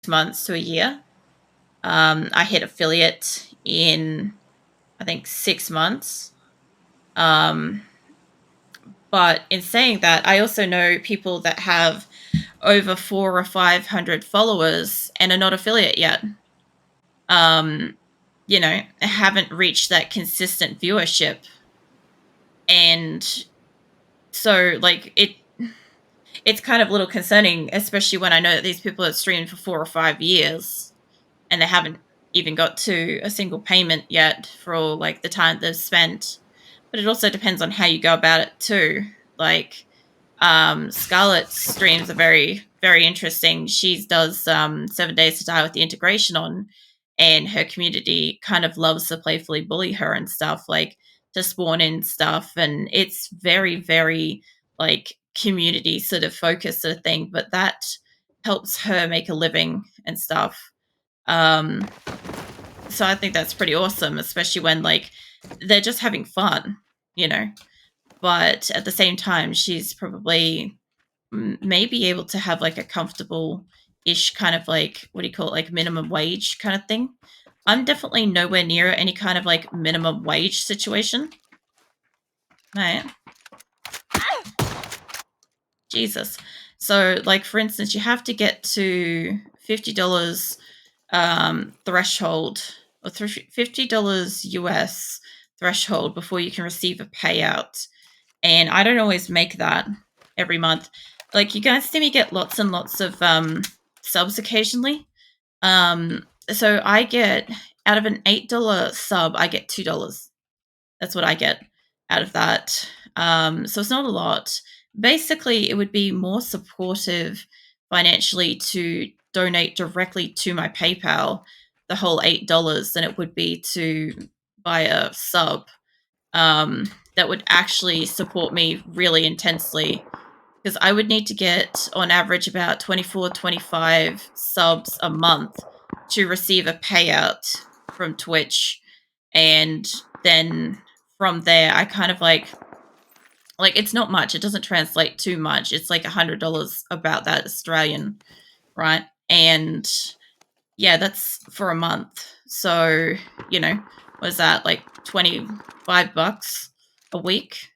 months to a year. I hit affiliate in, I think, 6 months. But in saying that, I also know people that have over 400 or 500 followers and are not affiliate yet. Haven't reached that consistent viewership. And so, like, it's kind of a little concerning, especially when I know that these people have streamed for 4 or 5 years and they haven't even got to a single payment yet for all, like, the time they've spent. But it also depends on how you go about it too. Like, Scarlett's streams are very, very interesting. She does 7 Days to Die with the integration on, and her community kind of loves to playfully bully her and stuff, like to spawn in stuff. And it's very, very like community sort of focused sort of thing, but that helps her make a living and stuff. Um, so I think that's pretty awesome, especially when like they're just having fun, you know. But at the same time, she's probably may be able to have like a comfortable ish kind of like, what do you call it, like minimum wage kind of thing. I'm definitely nowhere near any kind of like minimum wage situation. Right. Jesus. So like, for instance, you have to get to $50 threshold, or $50 US threshold before you can receive a payout. And I don't always make that every month. Like, you guys see me get lots and lots of subs occasionally. So I get, out of an $8 sub, I get $2. That's what I get out of that. So it's not a lot. Basically, it would be more supportive financially to donate directly to my PayPal the whole $8 than it would be to buy a sub. That would actually support me really intensely, because I would need to get on average about 24, 25 subs a month to receive a payout from Twitch. And then from there, I kind of like it's not much. It doesn't translate too much. It's like $100, about that Australian, right? And yeah, that's for a month. So, what is that, like $25 a week?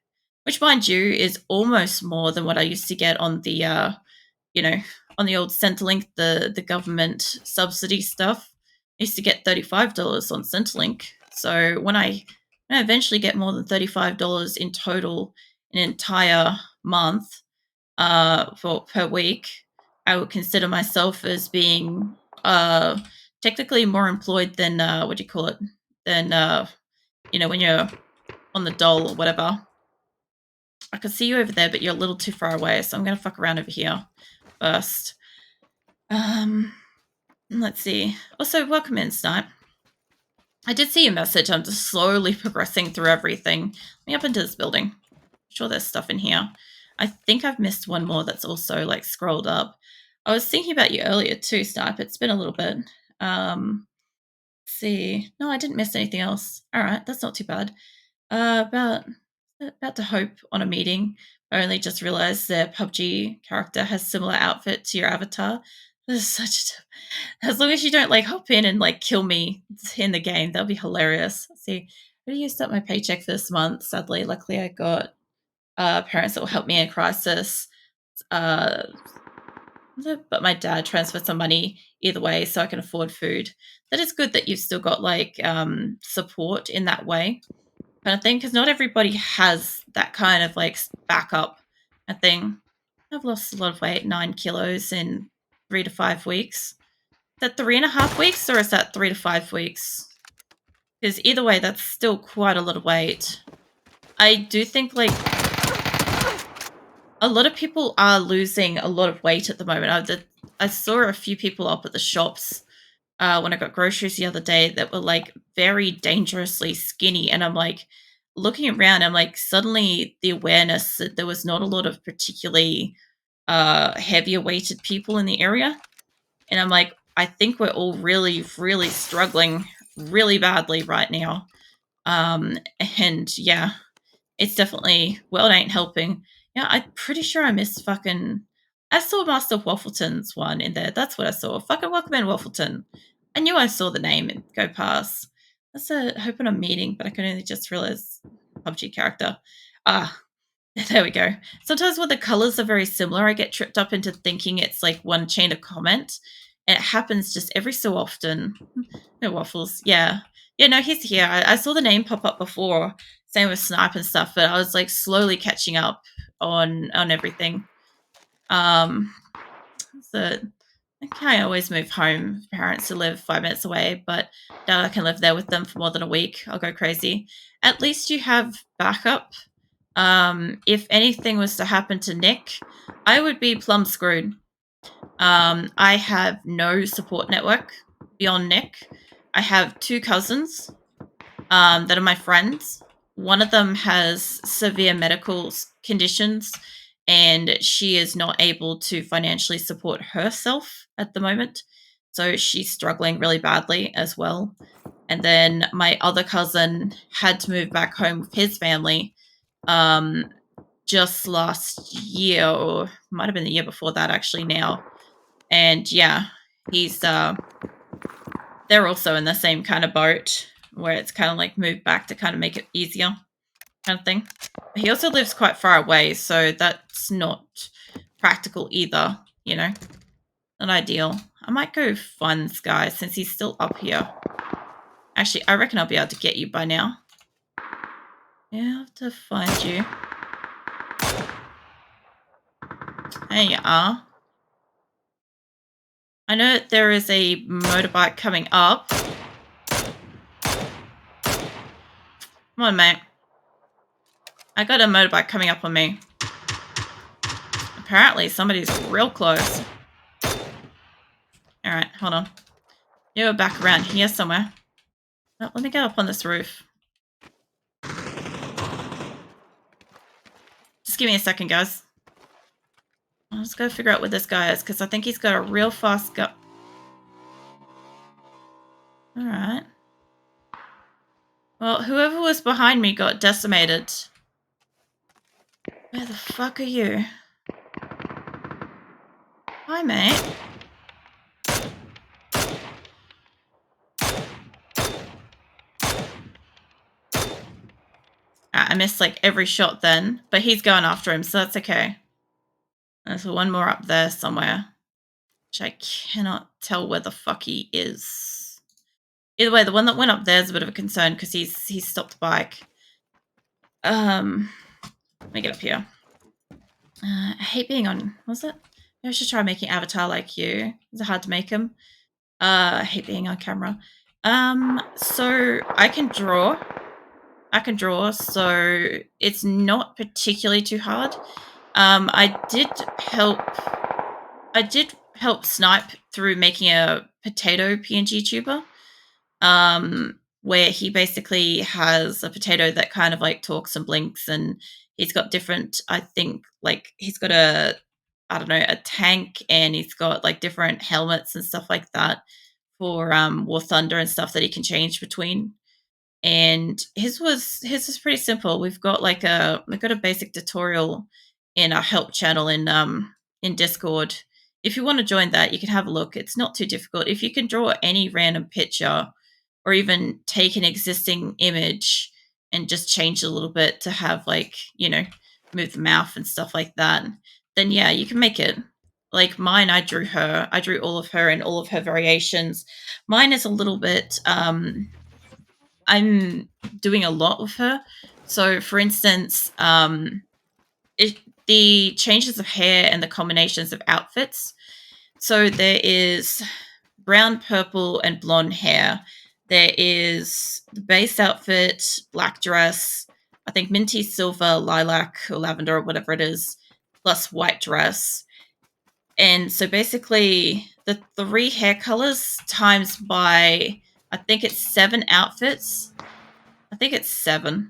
Which, mind you, is almost more than what I used to get on the, on the old Centrelink, the government subsidy stuff. I used to get $35 on Centrelink. So when I eventually get more than $35 in total an entire month, per week, I would consider myself as being technically more employed than what do you call it? Than when you're on the dole or whatever. I can see you over there, but you're a little too far away, so I'm gonna fuck around over here first. Let's see. Also, welcome in, Snipe. I did see your message. I'm just slowly progressing through everything. Let me up into this building. I'm sure there's stuff in here. I think I've missed one more that's also like scrolled up. I was thinking about you earlier too, Snipe. It's been a little bit. Let's see. No, I didn't miss anything else. All right, that's not too bad. About to hope on a meeting. I only just realized their PUBG character has similar outfit to your avatar. This is such as long as you don't like hop in and like kill me in the game, that'll be hilarious. Let's see. I already used up my paycheck for this month, sadly. Luckily I got parents that will help me in crisis. But my dad transferred some money either way so I can afford food. That is good that you've still got like support in that way kind of thing, because not everybody has that kind of like backup thing. I've lost a lot of weight, 9 kilos in 3 to 5 weeks. Is that 3.5 weeks, or is that 3 to 5 weeks? Because either way, that's still quite a lot of weight. I do think like a lot of people are losing a lot of weight at the moment. I saw a few people up at the shops when I got groceries the other day that were like very dangerously skinny, and I'm like looking around, I'm like suddenly the awareness that there was not a lot of particularly heavier weighted people in the area, and I'm like, I think we're all really, really struggling really badly right now. And yeah, it's definitely, world ain't helping. Yeah, I'm pretty sure I missed fucking I saw Master Waffleton's one in there. That's what I saw. Fucking welcome in, Waffleton. I knew I saw the name and go past. That's a hope on a meeting, but I could only just realize PUBG character. Ah, there we go. Sometimes when the colors are very similar, I get tripped up into thinking it's like one chain of comment. And it happens just every so often. No waffles. Yeah. Yeah, no, he's here. I saw the name pop up before. Same with Snipe and stuff, but I was like slowly catching up on everything. So I can't always move home. Parents who live 5 minutes away, but now I can live there with them for more than a week. I'll go crazy. At least you have backup. If anything was to happen to Nick, I would be plumb screwed. I have no support network beyond Nick. I have 2 cousins that are my friends. One of them has severe medical conditions, and she is not able to financially support herself at the moment. So she's struggling really badly as well. And then my other cousin had to move back home with his family just last year, or might have been the year before that actually now. And yeah, he's they're also in the same kind of boat where it's kind of like moved back to kind of make it easier kind of thing. He also lives quite far away, so that's not practical either, you know? Not ideal. I might go find this guy since he's still up here. Actually, I reckon I'll be able to get you by now. Yeah, I have to find you. There you are. I know that there is a motorbike coming up. Come on, mate. I got a motorbike coming up on me. Apparently, somebody's real close. Alright, hold on. You're back around here somewhere. Oh, let me get up on this roof. Just give me a second, guys. I'll just go figure out where this guy is, because I think he's got a real fast go. Alright. Well, whoever was behind me got decimated. Where the fuck are you? Hi, mate. I missed like every shot then, but he's going after him, so that's okay. There's one more up there somewhere, which I cannot tell where the fuck he is. Either way, the one that went up there is a bit of a concern because he's stopped the bike. Let me get up here. I hate being on. Was it? Maybe I should try making avatar like you. Is it hard to make him? I hate being on camera. So I can draw. So it's not particularly too hard. I did help Snipe through making a potato PNG tuber, where he basically has a potato that kind of like talks and blinks, and he's got different, I think, like he's got a tank, and he's got like different helmets and stuff like that for War Thunder and stuff that he can change between. And his is pretty simple. We've got a basic tutorial in our help channel in Discord. If you want to join that, you can have a look. It's not too difficult. If you can draw any random picture or even take an existing image and just change it a little bit to have move the mouth and stuff like that, then yeah, you can make it. Like mine, I drew all of her and all of her variations. Mine is a little bit I'm doing a lot with her. So, for instance, the changes of hair and the combinations of outfits. So there is brown, purple, and blonde hair. There is the base outfit, black dress, I think minty silver, lilac, or lavender, or whatever it is, plus white dress. And so basically the 3 hair colors times by, I think it's 7 outfits. I think it's 7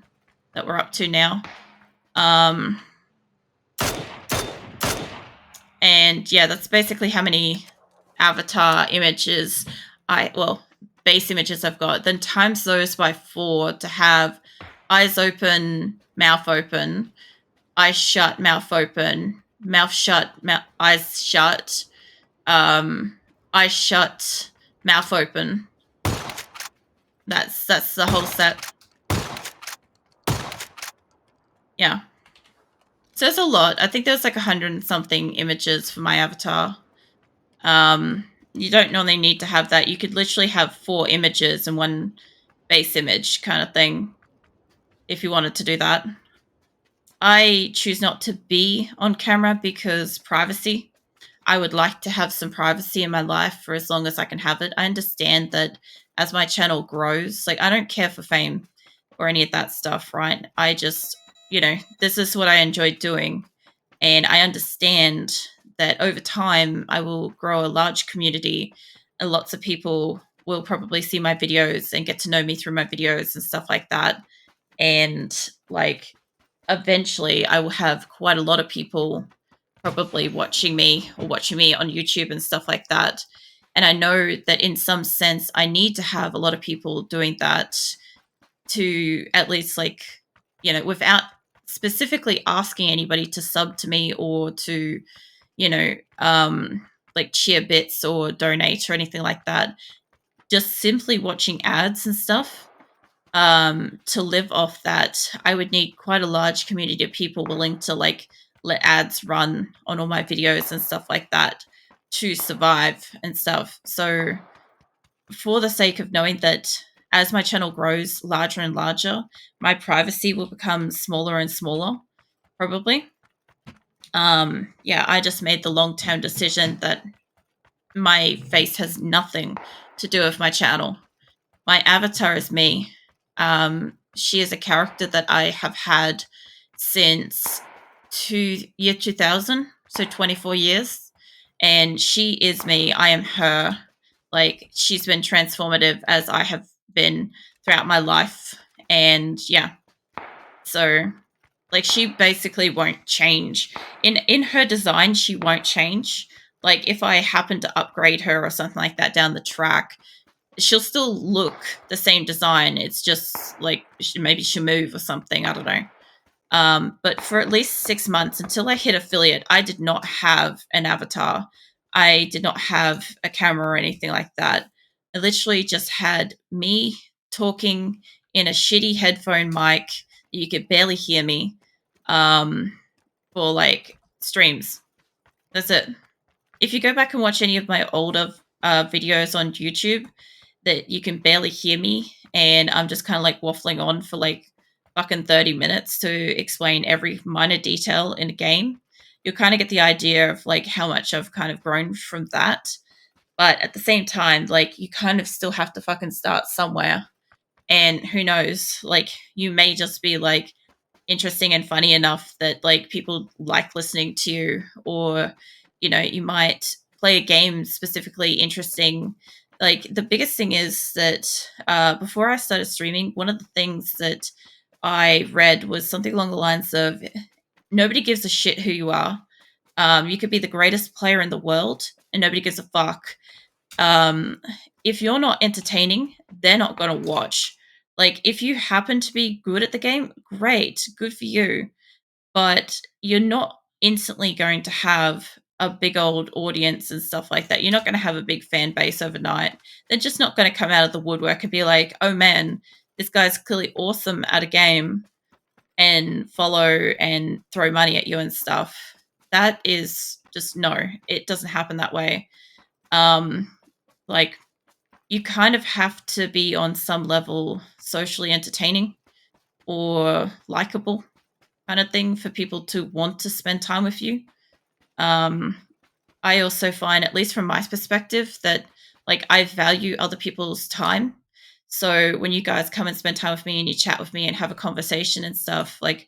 that we're up to now. And yeah, that's basically how many avatar images base images I've got. Then times those by 4 to have eyes open, mouth open, eyes shut, mouth open, mouth shut, eyes shut, eyes shut, mouth open. That's the whole set. Yeah. So there's a lot. I think there's like 100 and something images for my avatar. You don't normally need to have that. You could literally have 4 images and one base image kind of thing if you wanted to do that. I choose not to be on camera because privacy. I would like to have some privacy in my life for as long as I can have it. I understand that as my channel grows, like I don't care for fame or any of that stuff, right? I just, this is what I enjoy doing. And I understand that over time, I will grow a large community and lots of people will probably see my videos and get to know me through my videos and stuff like that. And like eventually, I will have quite a lot of people probably watching me or watching me on YouTube and stuff like that. And I know that in some sense, I need to have a lot of people doing that to at least without specifically asking anybody to sub to me or to, you know, like cheer bits or donate or anything like that. Just simply watching ads and stuff. To live off that, I would need quite a large community of people willing to like let ads run on all my videos and stuff like that to survive and stuff. So, for the sake of knowing that as my channel grows larger and larger, my privacy will become smaller and smaller, probably. Yeah, I just made the long term decision that my face has nothing to do with my channel. My avatar is me. She is a character that I have had since year 2000, so 24 years. And she is me. I am her. Like, she's been transformative as I have been throughout my life. And yeah, so like she basically won't change. In her design, she won't change. Like if I happen to upgrade her or something like that down the track, she'll still look the same design. It's just like maybe she'll move or something. I don't know. But for at least 6 months until I hit affiliate, I did not have an avatar. I did not have a camera or anything like that. I literally just had me talking in a shitty headphone mic. You could barely hear me for like streams. That's it. If you go back and watch any of my older videos on YouTube, that you can barely hear me, and I'm just kind of like waffling on for like fucking 30 minutes to explain every minor detail in a game, you'll kind of get the idea of like how much I've kind of grown from that. But at the same time, like you kind of still have to fucking start somewhere. And who knows, like you may just be like interesting and funny enough that like people like listening to you, or you might play a game specifically interesting. Like the biggest thing is that before I started streaming, one of the things that I read was something along the lines of nobody gives a shit who you are. You could be the greatest player in the world and nobody gives a fuck. um, if you're not entertaining, they're not going to watch. Like, if you happen to be good at the game, great, good for you. But you're not instantly going to have a big old audience and stuff like that. You're not going to have a big fan base overnight. They're just not going to come out of the woodwork and be like, oh man, this guy's clearly awesome at a game and follow and throw money at you and stuff. That is just no, it doesn't happen that way. Um, like you kind of have to be on some level socially entertaining or likable kind of thing for people to want to spend time with you. Um, I also find, at least from my perspective, that like I value other people's time. So when you guys come and spend time with me and you chat with me and have a conversation and stuff, like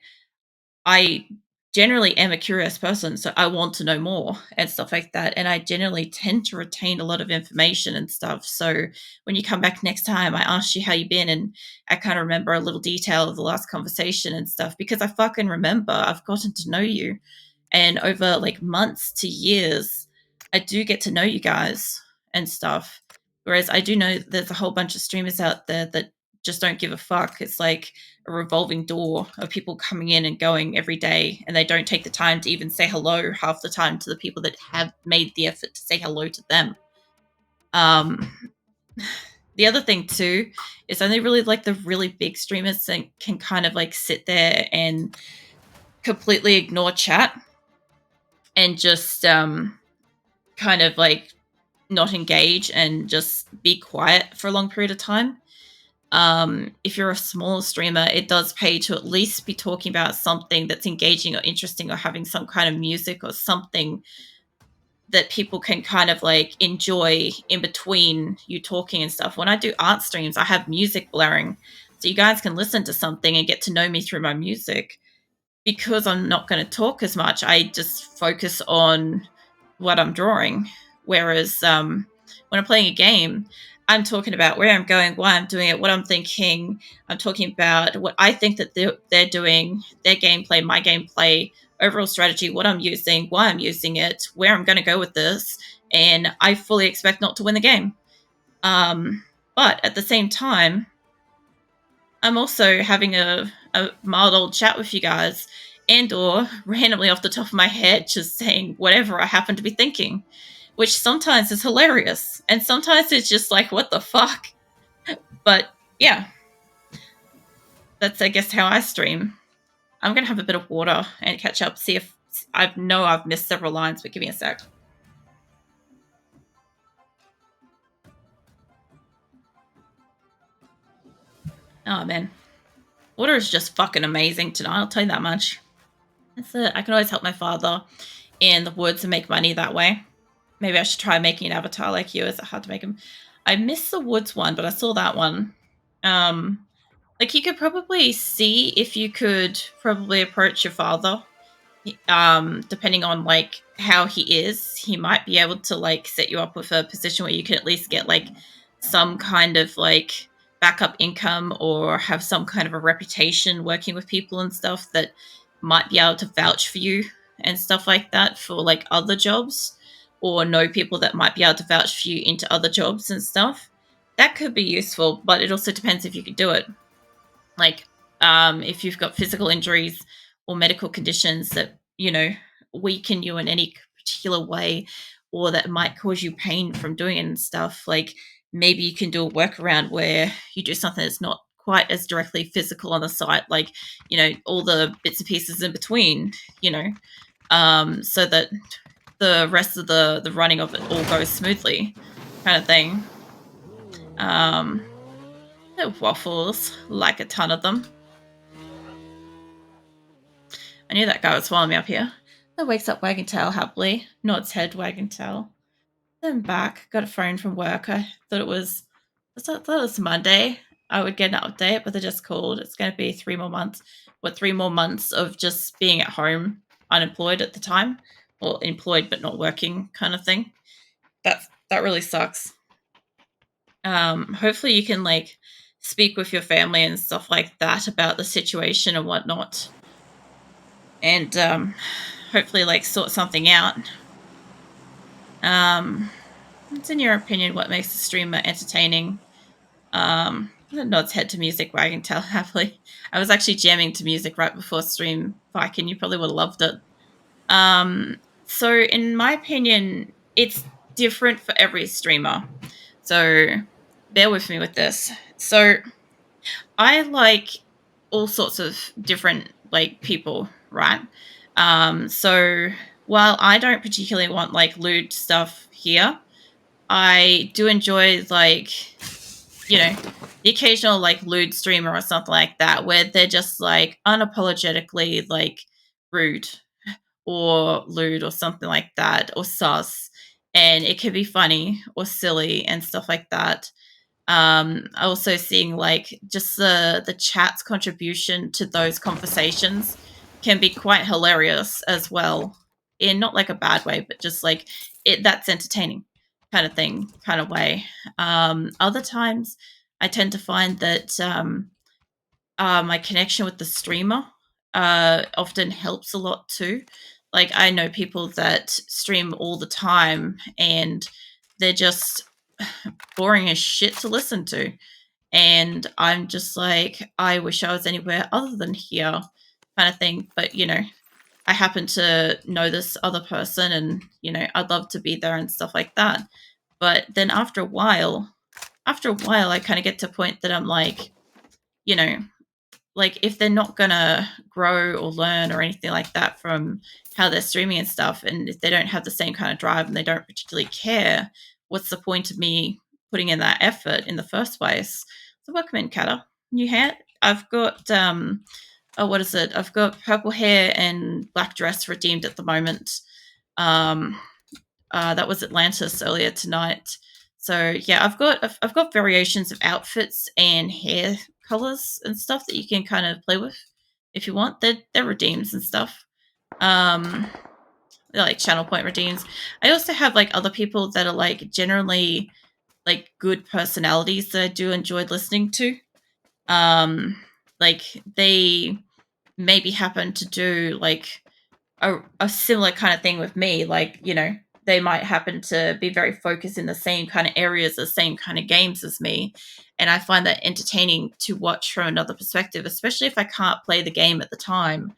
I generally am a curious person, so I want to know more and stuff like that. And I generally tend to retain a lot of information and stuff. So when you come back next time, I ask you how you've been, and I kind of remember a little detail of the last conversation and stuff because I fucking remember. I've gotten to know you, and over like months to years, I do get to know you guys and stuff. Whereas I do know there's a whole bunch of streamers out there that just don't give a fuck. It's like a revolving door of people coming in and going every day, and they don't take the time to even say hello half the time to the people that have made the effort to say hello to them. Um, the other thing too is only really like the really big streamers that can kind of like sit there and completely ignore chat and just kind of like not engage and just be quiet for a long period of time. If you're a smaller streamer, it does pay to at least be talking about something that's engaging or interesting or having some kind of music or something that people can kind of like enjoy in between you talking and stuff. When I do art streams, I have music blaring so you guys can listen to something and get to know me through my music. Because I'm not going to talk as much, I just focus on what I'm drawing. Whereas when I'm playing a game, I'm talking about where I'm going, why I'm doing it, what I'm thinking. I'm talking about what I think that they're doing, their gameplay, my gameplay, overall strategy, what I'm using, why I'm using it, where I'm going to go with this. And I fully expect not to win the game. But at the same time, I'm also having a mild old chat with you guys and or randomly off the top of my head just saying whatever I happen to be thinking, which sometimes is hilarious and sometimes it's just like what the fuck. But yeah, that's I guess how I stream. I'm gonna have a bit of water and catch up, see if I know I've missed several lines, but give me a sec. Oh man, water is just fucking amazing tonight, I'll tell you that much. That's it. I can always help my father in the woods and make money that way. Maybe I should try making an avatar like you. Is it hard to make him? I missed the woods one, but I saw that one. Like you could probably see if you could probably approach your father. Depending on like how he is, he might be able to like set you up with a position where you can at least get like some kind of like backup income or have some kind of a reputation working with people and stuff that might be able to vouch for you and stuff like that for like other jobs or know people that might be able to vouch for you into other jobs and stuff. That could be useful, but it also depends if you could do it. Like if you've got physical injuries or medical conditions that weaken you in any particular way or that might cause you pain from doing it and stuff, like maybe you can do a workaround where you do something that's not quite as directly physical on the site, like all the bits and pieces in between, so that the rest of the running of it all goes smoothly, kind of thing. um the waffles, like a ton of them. I knew that guy was following me up here. That wakes up wagging tail happily, nods head wagging tail. Then back, got a phone from work. I thought it was Monday. I would get an update, but they just called. It's going to be 3 more months. What, 3 more months of just being at home, unemployed at the time, or employed but not working, kind of thing. That really sucks. Hopefully you can like speak with your family and stuff like that about the situation and whatnot, and hopefully like sort something out. What's in your opinion what makes a streamer entertaining? Nods head to music, wagging tail happily. I was actually jamming to music right before stream, Viking. You probably would have loved it. So in my opinion, it's different for every streamer. So bear with me with this. So I like all sorts of different like people, right? So while I don't particularly want like lewd stuff here, I do enjoy like the occasional like lewd streamer or something like that where they're just like unapologetically like rude or lewd or something like that or sus, and it can be funny or silly and stuff like that. Also seeing like just the chat's contribution to those conversations can be quite hilarious as well, in not like a bad way, but just like that's entertaining kind of thing, kind of way. Other times, I tend to find that my connection with the streamer often helps a lot too. Like I know people that stream all the time and they're just boring as shit to listen to. and I'm just like, I wish I was anywhere other than here, kind of thing. But I happen to know this other person, and I'd love to be there and stuff like that. But then after a while, I kind of get to a point that I'm like, you know, like if they're not gonna grow or learn or anything like that from how they're streaming and stuff, and if they don't have the same kind of drive and they don't particularly care, what's the point of me putting in that effort in the first place? So welcome in, Kata. New hair. I've got oh, what is it? I've got purple hair and black dress redeemed at the moment. Um, that was Atlantis earlier tonight. So yeah, I've got variations of outfits and hair colors and stuff that you can kind of play with if you want. They're redeems and stuff. Um, they're like channel point redeems. I also have like other people that are like generally like good personalities that I do enjoy listening to. Um, like they maybe happen to do like a similar kind of thing with me. Like, they might happen to be very focused in the same kind of areas, the same kind of games as me. And I find that entertaining to watch from another perspective, especially if I can't play the game at the time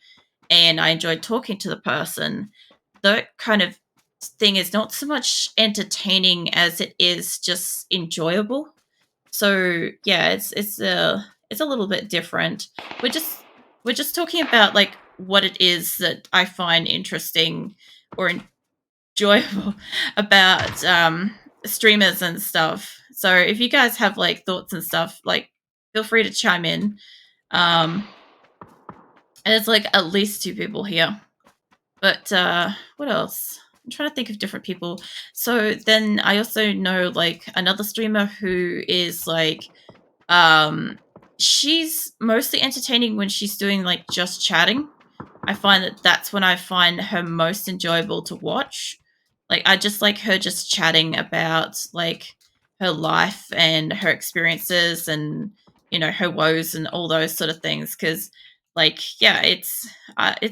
and I enjoy talking to the person. That kind of thing is not so much entertaining as it is just enjoyable. So yeah, it's a little bit different. We're just we're just talking about like what it is that I find interesting or enjoyable about streamers and stuff. So if you guys have like thoughts and stuff, like feel free to chime in. Um, and it's like at least two people here. But what else? I'm trying to think of different people. So then I also know like another streamer who is like um, she's mostly entertaining when she's doing like just chatting. I find that that's when I find her most enjoyable to watch. Like I just like her just chatting about like her life and her experiences and her woes and all those sort of things cuz like yeah, it's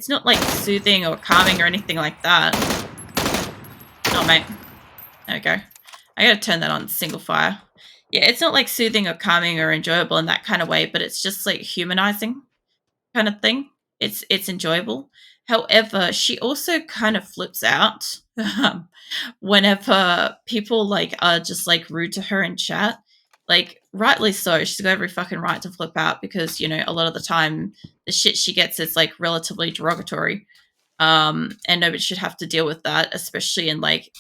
not like soothing or calming or anything like that. Oh mate. There we go. I gotta turn that on single fire. Yeah, it's not like soothing or calming or enjoyable in that kind of way, but it's just like humanizing kind of thing. It's enjoyable. However, she also kind of flips out whenever people like are just like rude to her in chat. Like rightly so, she's got every fucking right to flip out because a lot of the time the shit she gets is like relatively derogatory, and nobody should have to deal with that, especially in like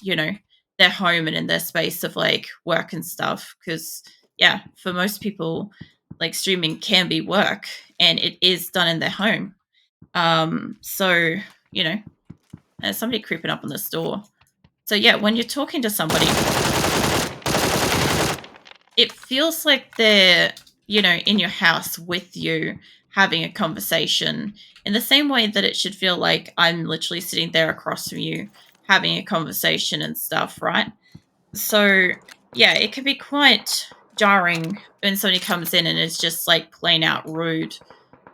their home and in their space of like work and stuff. Because yeah, for most people, like streaming can be work, and it is done in their home. So there's somebody creeping up on this door. So yeah, when you're talking to somebody, it feels like they're in your house with you having a conversation in the same way that it should feel like I'm literally sitting there across from you having a conversation and stuff, right? So yeah, it can be quite jarring when somebody comes in and is just like plain out rude,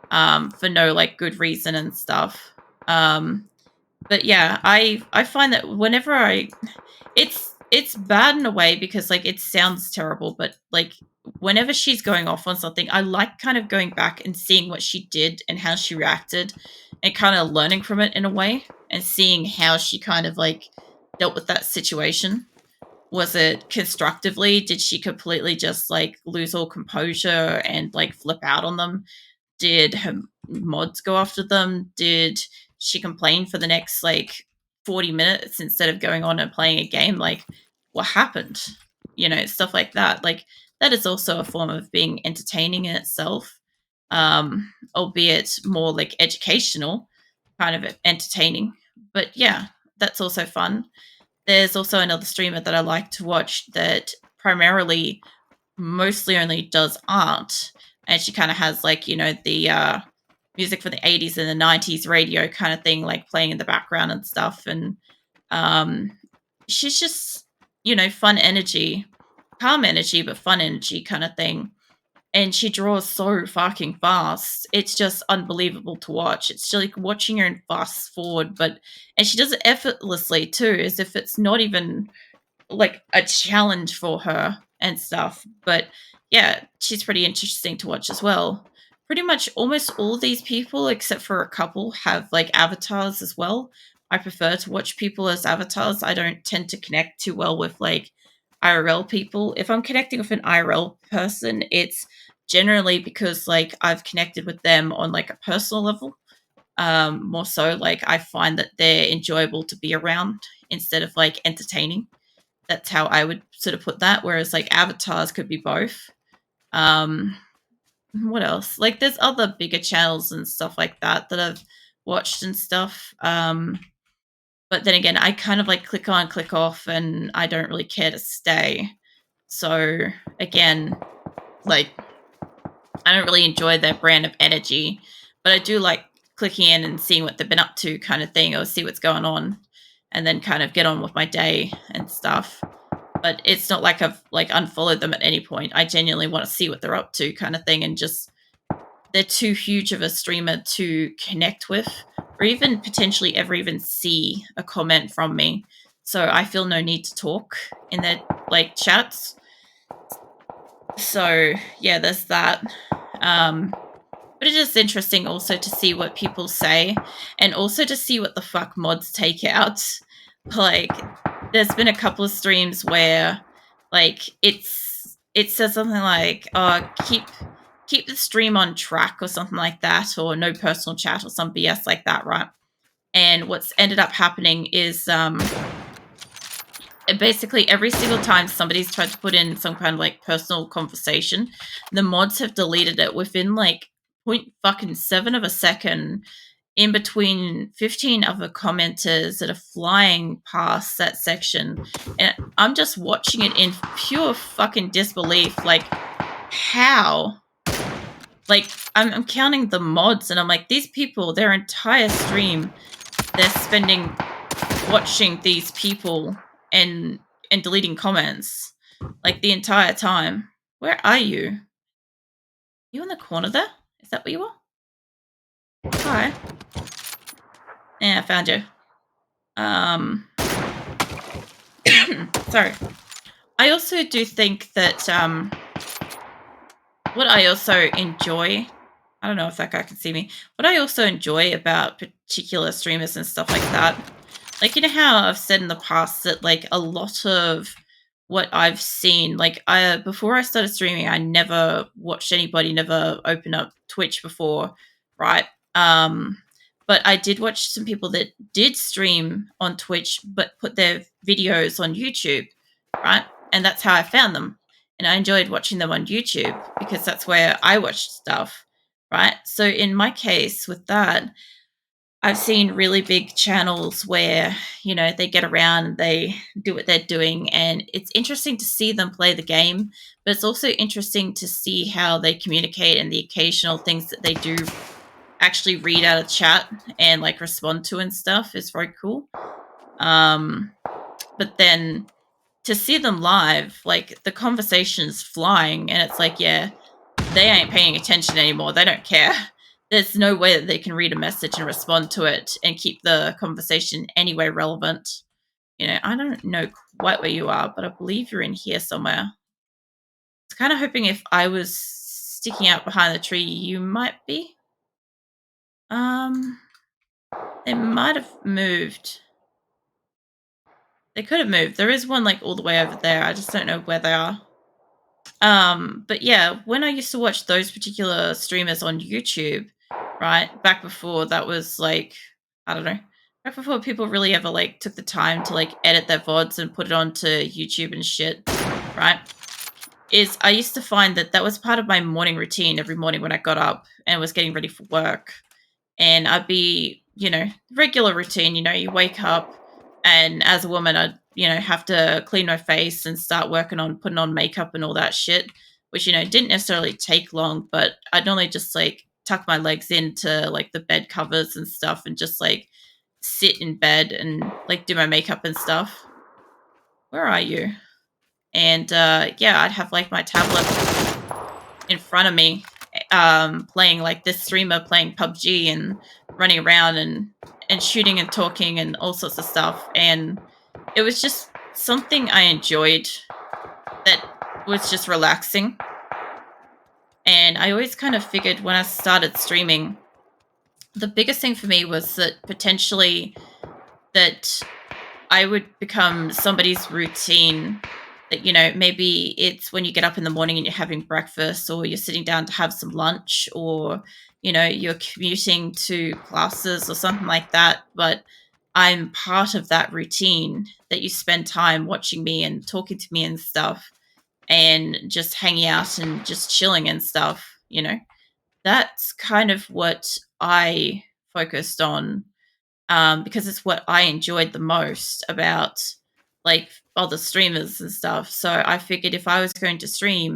for no like good reason and stuff. But yeah, I find that whenever it's bad in a way because like it sounds terrible, but like whenever she's going off on something, I like kind of going back and seeing what she did and how she reacted and kind of learning from it in a way and seeing how she kind of like dealt with that situation. Was it constructively? Did she completely just like lose all composure and like flip out on them? Did her mods go after them? Did she complain for the next like 40 minutes instead of going on and playing a game? Like, what happened? Stuff like that. Like, that is also a form of being entertaining in itself, albeit more like educational, kind of entertaining. But yeah, that's also fun. There's also another streamer that I like to watch that primarily mostly only does art, and she kind of has like the music for the 80s and the 90s radio kind of thing like playing in the background and stuff, and um she's just fun energy, calm energy but fun energy kind of thing, and she draws so fucking fast. It's just unbelievable to watch. It's just like watching her and fast forward, and she does it effortlessly too, as if it's not even like a challenge for her. and stuff. But yeah, she's pretty interesting to watch as well. Pretty much almost all these people, except for a couple, have like avatars as well. I prefer to watch people as avatars. I don't tend to connect too well with like IRL people. If I'm connecting with an IRL person, it's generally because like I've connected with them on like a personal level. More so, like I find that they're enjoyable to be around instead of like entertaining. That's how I would sort of put that. Whereas like avatars could be both. Um, what else? Like there's other bigger channels and stuff like that that I've watched and stuff. But then again, I kind of like click on, click off, and I don't really care to stay. So again, like I don't really enjoy their brand of energy, but I do like clicking in and seeing what they've been up to, kind of thing, or see what's going on, and then kind of get on with my day and stuff. But it's not like I've like unfollowed them at any point. I genuinely want to see what they're up to, kind of thing, and just they're too huge of a streamer to connect with, or even potentially ever even see a comment from me. So I feel no need to talk in their like chats. So yeah, there's that. But it's just interesting also to see what people say, and also to see what the fuck mods take out. Like, there's been a couple of streams where, like, it says something like, "Oh, keep the stream on track" or something like that, or no personal chat or some BS like that, right? And what's ended up happening is basically every single time somebody's tried to put in some kind of like personal conversation, the mods have deleted it within like 0.7 of a second, in between 15 other commenters that are flying past that section. And I'm just watching it in pure fucking disbelief. Like, how? Like, I'm counting the mods and I'm like, these people, their entire stream, they're spending watching these people and deleting comments like the entire time. Where are you? You in the corner there? Is that where you are? Hi. Yeah, I found you. Sorry. I also do think that what I also enjoy, I don't know if that guy can see me, what I also enjoy about particular streamers and stuff like that, like, you know how I've said in the past that like a lot of what I've seen, like I before I started streaming, I never watched anybody, never opened up Twitch before, right? But I did watch some people that did stream on Twitch but put their videos on YouTube, right? And that's how I found them. And I enjoyed watching them on YouTube because that's where I watched stuff, right? So in my case with that, I've seen really big channels where, you know, they get around, they do what they're doing, and it's interesting to see them play the game, but it's also interesting to see how they communicate and the occasional things that they do actually read out of chat and like respond to and stuff is very cool. But then to see them live, like the conversation's flying, and it's like, yeah, they ain't paying attention anymore. They don't care. There's no way that they can read a message and respond to it and keep the conversation anyway relevant. You know, I don't know quite where you are, but I believe you're in here somewhere. I was kind of hoping if I was sticking out behind the tree, you might be. They might have moved. They could have moved. There is one like all the way over there. I just don't know where they are. But yeah, when I used to watch those particular streamers on YouTube, right, back before that was like, I don't know, back before people really ever like took the time to like edit their VODs and put it onto YouTube and shit, right? Is I used to find that that was part of my morning routine every morning when I got up and was getting ready for work. And I'd be, you know, regular routine, you know, you wake up and as a woman, I'd, you know, have to clean my face and start working on putting on makeup and all that shit, which, you know, didn't necessarily take long, but I'd normally just like tuck my legs into like the bed covers and stuff and just like sit in bed and like do my makeup and stuff. Where are you? And yeah, I'd have like my tablet in front of me, playing like this streamer playing PUBG and running around and shooting and talking and all sorts of stuff. And it was just something I enjoyed that was just relaxing. And I always kind of figured when I started streaming, the biggest thing for me was that potentially that I would become somebody's routine. That, maybe it's when you get up in the morning and you're having breakfast, or you're sitting down to have some lunch, or, you're commuting to classes or something like that. But I'm part of that routine that you spend time watching me and talking to me and stuff, and just hanging out and just chilling and stuff. That's kind of what I focused on, because it's what I enjoyed the most about, like, other streamers and stuff. So I figured if I was going to stream,